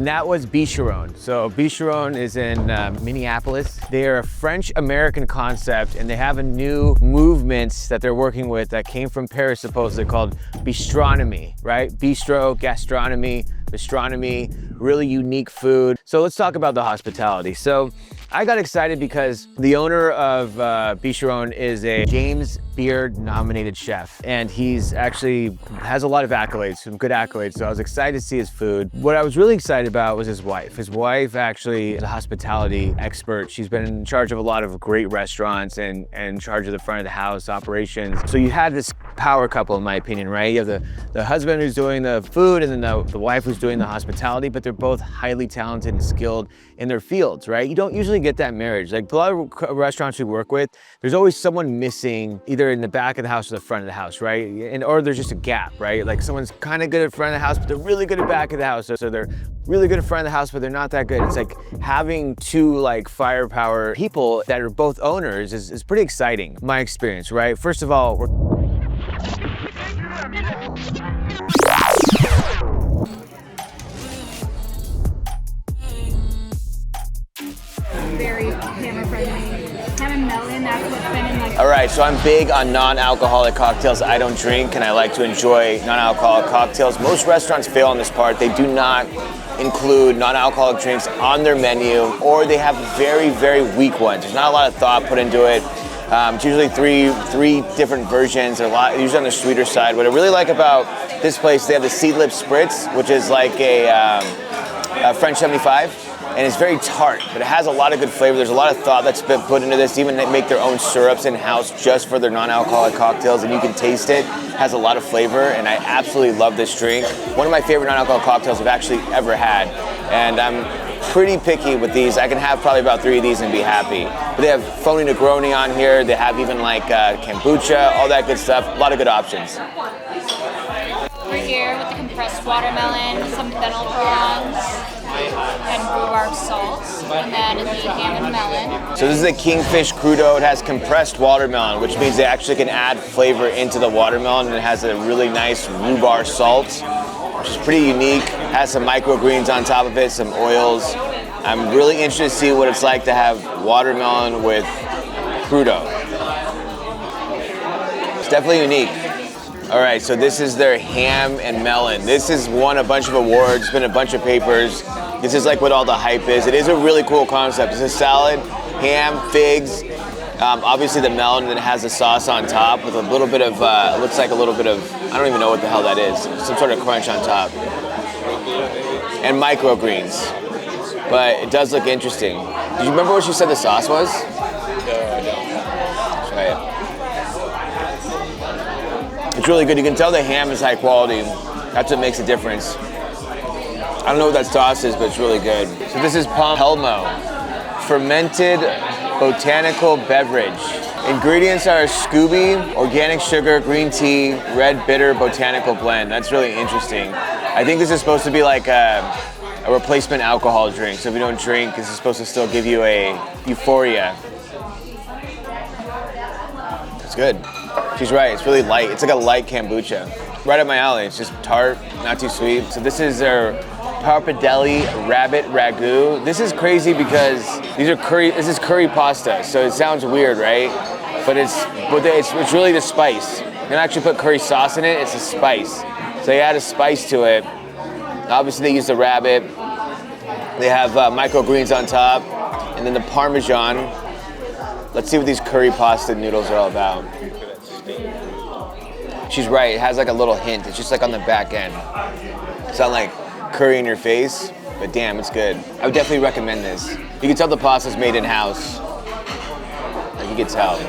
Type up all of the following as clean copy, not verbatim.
and that was Bucheron. So Bucheron is in Minneapolis. They are a French-American concept, and they have a new movement that they're working with that came from Paris, supposedly, called Bistronomy, right? Bistro, gastronomy, bistronomy, really unique food. So let's talk about the hospitality. So I got excited because the owner of Bucheron is a James Beard nominated chef, and he's actually has a lot of accolades, some good accolades. So I was excited to see his food. What I was really excited about was his wife. His wife actually is a hospitality expert. She's been in charge of a lot of great restaurants and in charge of the front of the house operations. So you had this power couple, in my opinion, right? You have the husband who's doing the food, and then the wife who's doing the hospitality, but they're both highly talented and skilled in their fields, right? You don't usually get that marriage. Like a lot of restaurants we work with, there's always someone missing either in the back of the house or the front of the house, right? Or there's just a gap, right? Like someone's kind of good at front of the house, but they're really good at back of the house. So they're really good at front of the house, but they're not that good. It's like having two like firepower people that are both owners is pretty exciting, my experience, right? First of all, very hammer friendly. Ham and melon, that's what's been in like. All right, so I'm big on non-alcoholic cocktails. I don't drink, and I like to enjoy non-alcoholic cocktails. Most restaurants fail on this part. They do not include non-alcoholic drinks on their menu, or they have very, very weak ones. There's not a lot of thought put into it. It's usually three different versions. They're usually on the sweeter side. What I really like about this place, they have the seedlip spritz, which is like a French 75. And it's very tart, but it has a lot of good flavor. There's a lot of thought that's been put into this. Even they make their own syrups in-house just for their non-alcoholic cocktails, and you can taste it. It has a lot of flavor, and I absolutely love this drink. One of my favorite non-alcoholic cocktails I've actually ever had, and I'm pretty picky with these. I can have probably about 3 of these and be happy. But they have phony Negroni on here. They have even like kombucha, all that good stuff. A lot of good options. We're here with the compressed watermelon, some fennel prawns, and rhubarb salt, and then the ham and melon. So this is a Kingfish Crudo. It has compressed watermelon, which means they actually can add flavor into the watermelon, and it has a really nice rhubarb salt, which is pretty unique. It has some microgreens on top of it, some oils. I'm really interested to see what it's like to have watermelon with Crudo. It's definitely unique. All right, so this is their ham and melon. This has won a bunch of awards, been a bunch of papers. This is like what all the hype is. It is a really cool concept. It's a salad, ham, figs, obviously the melon, and then it has the sauce on top with a little bit of, it looks like a little bit of, I don't even know what the hell that is. Some sort of crunch on top. And microgreens. But it does look interesting. Did you remember what you said the sauce was? No, I don't. Try it. It's really good. You can tell the ham is high quality. That's what makes a difference. I don't know what that sauce is, but it's really good. So this is Pomhelmo, fermented botanical beverage. Ingredients are Scooby, organic sugar, green tea, red bitter botanical blend. That's really interesting. I think this is supposed to be like a replacement alcohol drink. So if you don't drink, this is supposed to still give you a euphoria. It's good. She's right, it's really light. It's like a light kombucha. Right up my alley. It's just tart, not too sweet. So this is their pappardelle rabbit ragu. This is crazy because this is curry pasta. So it sounds weird, right? But it's really the spice. They don't actually put curry sauce in it, it's a spice. So they add a spice to it. Obviously they use the rabbit. They have microgreens on top, and then the Parmesan. Let's see what these curry pasta noodles are all about. She's right, it has like a little hint. It's just like on the back end. It's not like curry in your face, but damn, it's good. I would definitely recommend this. You can tell the pasta's made in-house. Like you can tell.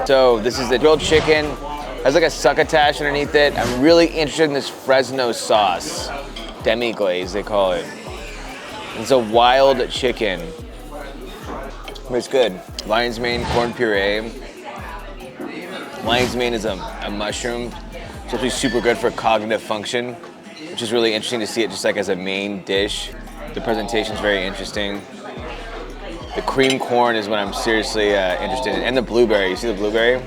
So this is the grilled chicken. Has like a succotash underneath it. I'm really interested in this Fresno sauce. Demi-glaze, they call it. It's a wild chicken. But it's good. Lion's mane, corn puree. Lion's mane is a mushroom. It's actually super good for cognitive function, which is really interesting to see it just like as a main dish. The presentation's very interesting. The cream corn is what I'm seriously interested in. And the blueberry, you see the blueberry?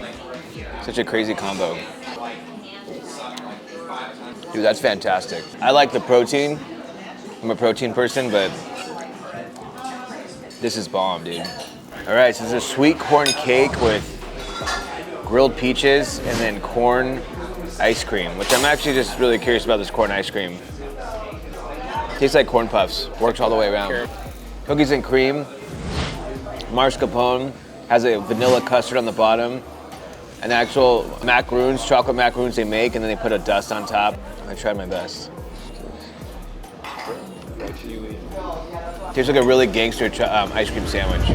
Such a crazy combo. Dude, that's fantastic. I like the protein. I'm a protein person, but this is bomb, dude. All right, so this is a sweet corn cake with grilled peaches and then corn ice cream, which I'm actually just really curious about this corn ice cream. Tastes like corn puffs, works all the way around. Cookies and cream, mascarpone, has a vanilla custard on the bottom, and actual macaroons, chocolate macaroons they make, and then they put a dust on top. I tried my best. Tastes like a really gangster ice cream sandwich.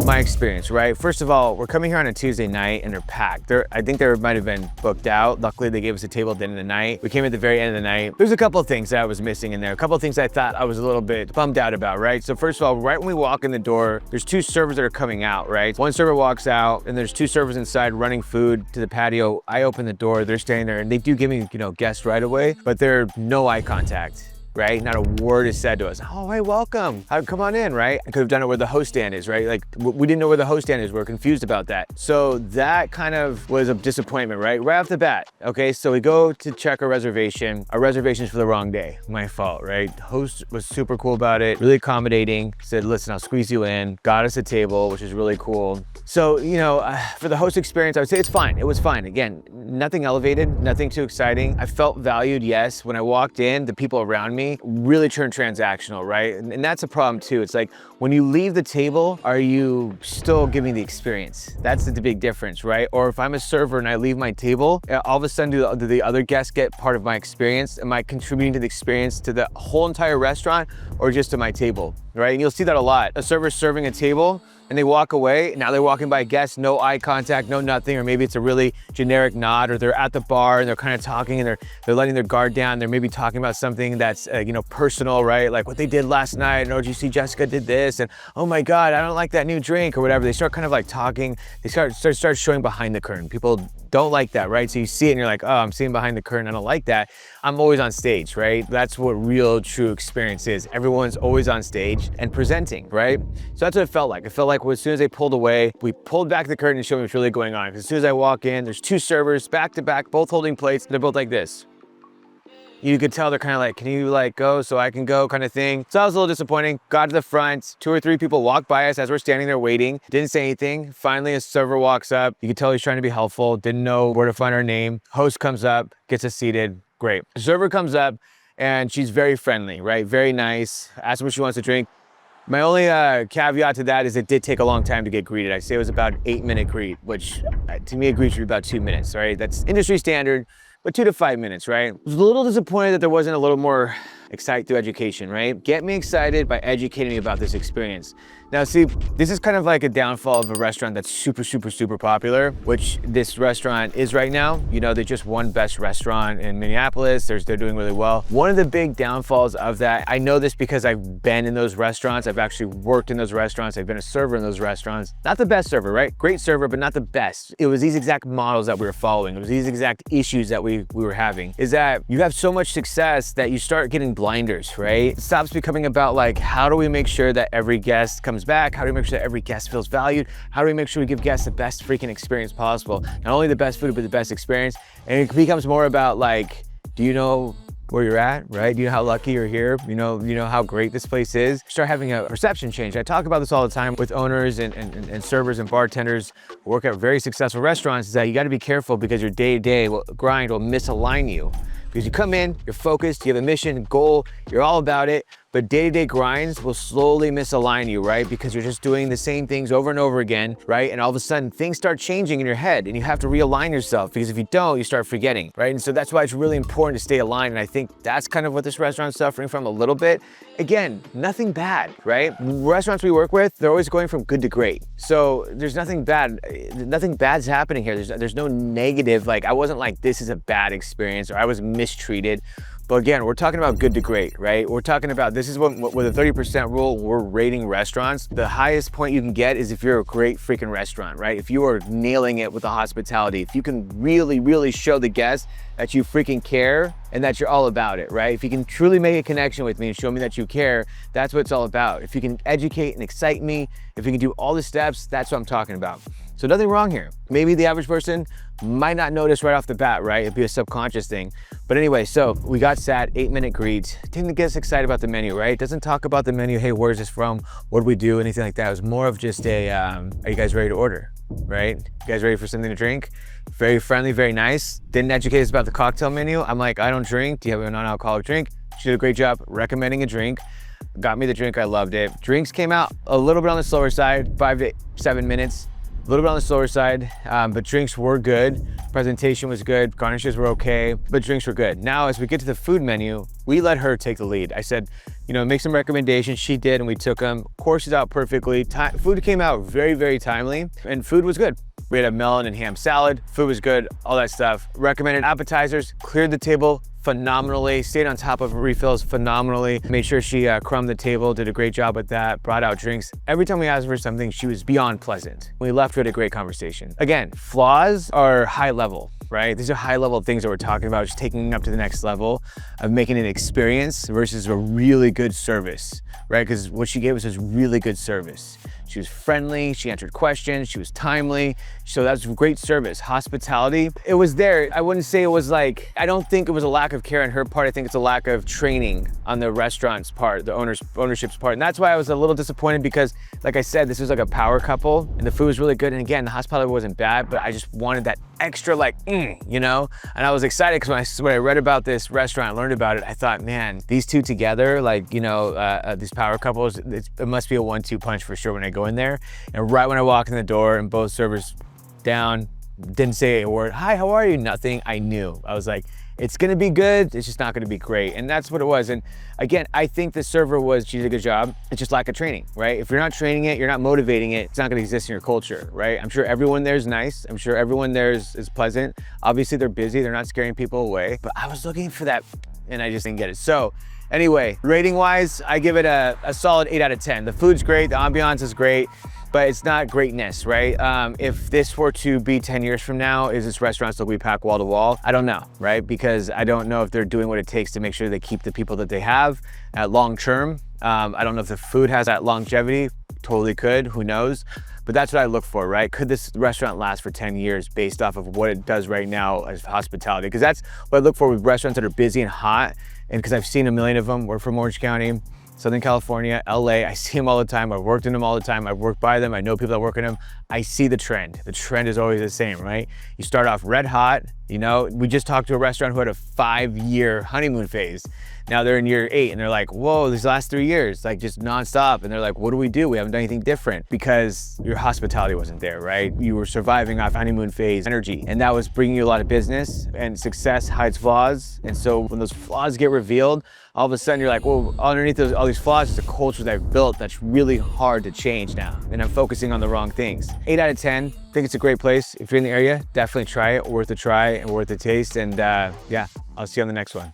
My experience, right? First of all, we're coming here on a Tuesday night and they're packed. I think they might have been booked out. Luckily, they gave us a table at the end of the night. We came at the very end of the night. There's a couple of things that I was missing in there. A couple of things I thought I was a little bit bummed out about, right? So first of all, right when we walk in the door, there's two servers that are coming out, right? One server walks out and there's two servers inside running food to the patio. I open the door, they're standing there and they do give me, guests right away, but they're no eye contact. Right? Not a word is said to us. Oh, hey, welcome. Come on in, right? I could have done it where the host stand is, right? Like, we didn't know where the host stand is. We're confused about that. So that kind of was a disappointment, right? Right off the bat. Okay, so we go to check our reservation. Our reservation's for the wrong day. My fault, right? Host was super cool about it, really accommodating. Said, listen, I'll squeeze you in. Got us a table, which is really cool. So, for the host experience, I would say it's fine. It was fine. Again, nothing elevated, nothing too exciting. I felt valued, yes. When I walked in, the people around me really turned transactional, right? And that's a problem too. It's like, when you leave the table, are you still giving the experience? That's the big difference, right? Or if I'm a server and I leave my table, all of a sudden do the other guests get part of my experience? Am I contributing to the experience to the whole entire restaurant or just to my table, right? And you'll see that a lot. A server serving a table and they walk away. Now they're walking by guests, no eye contact, no nothing, or maybe it's a really generic nod, or they're at the bar and they're kind of talking and they're letting their guard down. They're maybe talking about something that's personal, right? Like what they did last night. Oh, did you see Jessica did this? And oh my God, I don't like that new drink or whatever. They start kind of like talking. They start showing behind the curtain. People don't like that, right? So you see it and you're like, oh, I'm seeing behind the curtain. I don't like that. I'm always on stage, right? That's what real true experience is. Everyone's always on stage and presenting, right? So that's what it felt like. It felt like as soon as they pulled away, we pulled back the curtain and showed me what's really going on. Because as soon as I walk in, there's two servers back to back, both holding plates. They're both like this. You could tell they're kind of like, can you go so I can go kind of thing. So that was a little disappointing. Got to the front, 2 or 3 people walked by us as we're standing there waiting. Didn't say anything. Finally, a server walks up. You could tell he's trying to be helpful. Didn't know where to find our name. Host comes up, gets us seated. Great. Server comes up and she's very friendly, right? Very nice. Asks what she wants to drink. My only caveat to that is it did take a long time to get greeted. I'd say it was about an 8-minute greet, which to me, a greet should be about 2 minutes, right? That's industry standard, but 2 to 5 minutes, right? I was a little disappointed that there wasn't a little more excite through education, right? Get me excited by educating me about this experience. Now, see, this is kind of like a downfall of a restaurant that's super, super, super popular, which this restaurant is right now. They just won Best Restaurant in Minneapolis. They're doing really well. One of the big downfalls of that, I know this because I've been in those restaurants. I've actually worked in those restaurants. I've been a server in those restaurants. Not the best server, right? Great server, but not the best. It was these exact models that we were following. It was these exact issues that we were having. Is that you have so much success that you start getting blinders, right? It stops becoming about like, how do we make sure that every guest comes back? How do we make sure that every guest feels valued? How do we make sure we give guests the best freaking experience possible? Not only the best food, but the best experience. And it becomes more about like, do you know where you're at, right? Do you know how lucky you're here? You know how great this place is? Start having a perception change. I talk about this all the time with owners and servers and bartenders who work at very successful restaurants, is that you gotta be careful because your day-to-day grind will misalign you. Because you come in, you're focused, you have a mission, goal, you're all about it, but day-to-day grinds will slowly misalign you, right? Because you're just doing the same things over and over again, right? And all of a sudden, things start changing in your head and you have to realign yourself, because if you don't, you start forgetting, right? And so that's why it's really important to stay aligned. And I think that's kind of what this restaurant's suffering from a little bit. Again, nothing bad, right? Restaurants we work with, they're always going from good to great. So there's nothing bad. Nothing bad's happening here. There's no negative, like I wasn't like, this is a bad experience or I was mistreated. But again, we're talking about good to great, right? We're talking about, this is what with a 30% rule, we're rating restaurants. The highest point you can get is if you're a great freaking restaurant, right? If you are nailing it with the hospitality, if you can really, really show the guests that you freaking care and that you're all about it, right? If you can truly make a connection with me and show me that you care, that's what it's all about. If you can educate and excite me, if you can do all the steps, that's what I'm talking about. So nothing wrong here. Maybe the average person might not notice right off the bat, right? It'd be a subconscious thing. But anyway, so we got sat, 8-minute greet. Didn't get us excited about the menu, right? Doesn't talk about the menu. Hey, where's this from? What do we do? Anything like that. It was more of just a, are you guys ready to order? Right? You guys ready for something to drink? Very friendly, very nice. Didn't educate us about the cocktail menu. I'm like, I don't drink. Do you have a non-alcoholic drink? She did a great job recommending a drink. Got me the drink, I loved it. Drinks came out a little bit on the slower side, 5 to 7 minutes. A little bit on the slower side, but drinks were good. Presentation was good, garnishes were okay, but drinks were good. Now, as we get to the food menu, we let her take the lead. I said, you know, make some recommendations. She did, and we took them. Courses out perfectly. Food came out very, very timely, and food was good. We had a melon and ham salad. Food was good, all that stuff. Recommended appetizers, cleared the table phenomenally, stayed on top of refills phenomenally, made sure she crumbed the table, did a great job with that, brought out drinks. Every time we asked her for something, she was beyond pleasant. We left with a great conversation. Again, flaws are high level, right? These are high level things that we're talking about, just taking it up to the next level of making an experience versus a really good service, right? Because what she gave us was really good service. She was friendly, she answered questions, she was timely. So that was great service. Hospitality, it was there. I wouldn't say it was like, I don't think it was a lack of care on her part. I think it's a lack of training on the restaurant's part, the ownership's part. And that's why I was a little disappointed because, like I said, this was like a power couple and the food was really good. And again, the hospitality wasn't bad, but I just wanted that extra like, you know? And I was excited because when I read about this restaurant, learned about it, I thought, man, these two together, like, you know, these power couples, it must be a 1-2 punch for sure when I go in there. And right when I walk in the door and both servers down, didn't say a word, hi, how are you? Nothing. I knew. I was like, it's gonna be good, it's just not gonna be great. And that's what it was. And again, I think the server she did a good job. It's just lack of training, right? If you're not training it, you're not motivating it, it's not gonna exist in your culture, right? I'm sure everyone there is nice. I'm sure everyone there is pleasant. Obviously they're busy, they're not scaring people away, but I was looking for that and I just didn't get it. So anyway, rating wise, I give it a solid 8 out of 10. The food's great, the ambiance is great, but it's not greatness, right? If this were to be 10 years from now, is this restaurant still be packed wall to wall? I don't know, right? Because I don't know if they're doing what it takes to make sure they keep the people that they have at long term. I don't know if the food has that longevity, totally could, who knows? But that's what I look for, right? Could this restaurant last for 10 years based off of what it does right now as hospitality? Because that's what I look for with restaurants that are busy and hot. And because I've seen a million of them, we're from Orange County, Southern California, LA, I see them all the time. I've worked in them all the time. I've worked by them. I know people that work in them. I see the trend. The trend is always the same, right? You start off red hot, you know, we just talked to a restaurant who had a 5-year honeymoon phase. Now they're in year 8 and they're like, whoa, these last 3 years, like just nonstop. And they're like, what do? We haven't done anything different because your hospitality wasn't there, right? You were surviving off honeymoon phase energy and that was bringing you a lot of business, and success hides flaws. And so when those flaws get revealed, all of a sudden you're like, well, underneath all these flaws is a culture that I've built that's really hard to change now. And I'm focusing on the wrong things. 8 out of 10, I think it's a great place. If you're in the area, definitely try it, worth a try and worth a taste. And yeah, I'll see you on the next one.